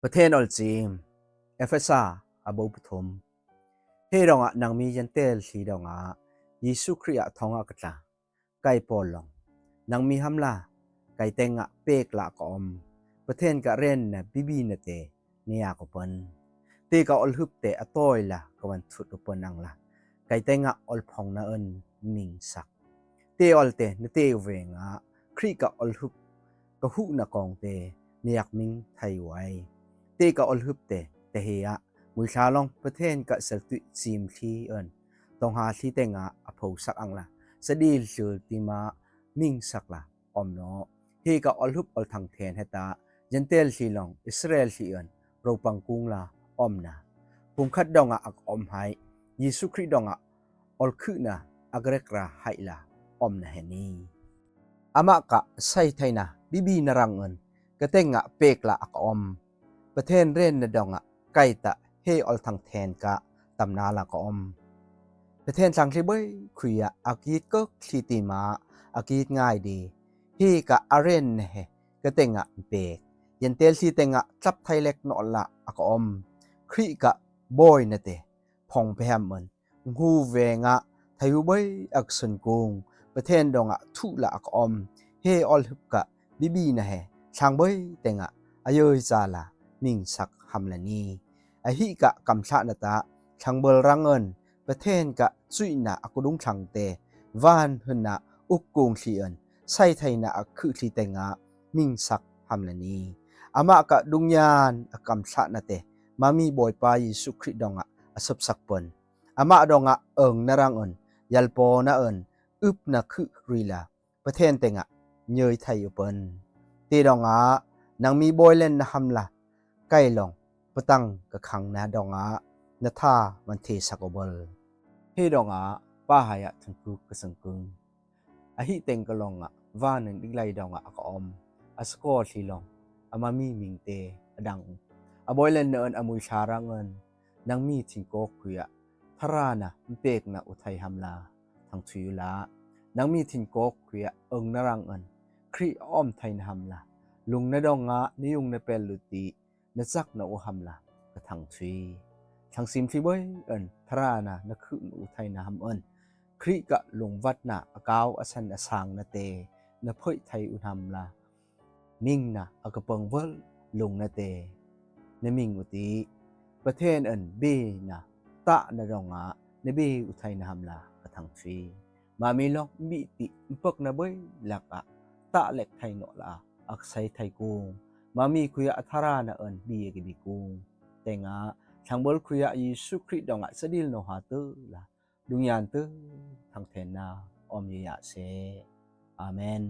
ประเทศออลจีมเอเฟซาอบูปฐมเฮดองนางมียันเตลสีดองยิสุคริยะทองกตาไกปอลองนางมีฮัมลาไกเตงเปกละกอมประเทศกะเรนบิบีนเตเนียกปนเตกะอลฮึบเตอตอยละกวันสุดปนังละไกเตงอลพองนาเอินมิงสักเตอลเตนเตเวงครีกะอลฮึบกะหุนกองเตเนียกมิงไทยไวเตกะอลฮึบเตเฮียมุชาลองประเทศกะสตุซิมทีเอินต้องหาที่เตงอภูสักอังละสดีลจูติมามิงสักละอมโนเฮกะอลฮึบอลทางเทนเฮตายันเตลสีลองอิสราเอลสีเอินโรปังกุงละอมนาพุงคัดดองอักอมไฮยิสุคริดองอลคืนะอักเรกราไฮละอมนาเฮนีอามะกะไซไทนะบิบีนรังเอินกะเตงเปกละอักอมประเทศเรนนดองไกตะเฮอลทางแทนกะตำนาละกอมประเทศสังสิเบยคุยอากีดก็คลีติมาอากีดง่ายดีเฮกะอาเรนเฮกะเตงเปกยันเตลซีเตงจับไทยเล็กนอละอักอมครีกะบอยนะเตพองเพมมันฮูเวงไทยเบยอักษนกุงประเทศดองทุละอักอมเฮอลฮึบกะบิบีนะเฮช่างเบยเตงอายอยซาลามิงสักฮัมลานีอหิกะกำชะนตะช่างเบลรังเงินประเทศกะซุยนะอกุดุงช่างเตวานหนะอุกกุงชีเอินไซไทยนะคือที่เตงมิงสักฮัมลานีอามะกะดุงยานกำชะนะเตมามีบอยปายิสุคริดองอสับสักปนอามะดองเอิงนรังเอินยัลโปนะเอินอึบนะคือรีลาประเทศเตงเยยไทยอุปนตีดองนางมีบอยเล่นนะฮัมลาไกลองปะตังกะขังนะดองนะท่ามันเทสักอบลเฮดองป้าหายทันกุกะสังกุงอหิเต็งกะลองวานึงดิไลดองอะกอมอสกอลีลองอามามีมิงเตอดังอบอยเล่นเนินอมุยชารังเงินนางมีทิงโกคุยทรานะเปกนะอุทัยฮัมลาทางทุยละนางมีทิงโกคุยเอิงนรังเงินครีอ้อมไทยนะฮัมลาลุงนะดองนิยุงนะเปลุตินะจักนะอุฮัมลากะทังทุยทางซิมที่เบยเอินทรานะนะคืออุทัยนะฮัมเอินครีกะลงวัดนะอกาวอสันอสางนะเตนะเผยไทยอุฮัมลามิงนะอกะเปิงเวลลงนะเตนะมิงอุติประเทศเอินเบนะตะนะดองนะเบอุทัยนะฮัมลากะทังทุยมามีลองบิติปกนะเบยลักตะเล็กไทยเนาะละอักไซไทยกุงมามีคุยทารานะเอินบีกบิกุงแต่งทางบลคุยยิสุคริดองสดิลโนหาเตละดุงยานเตทางเทนาอมยะเซอาเมน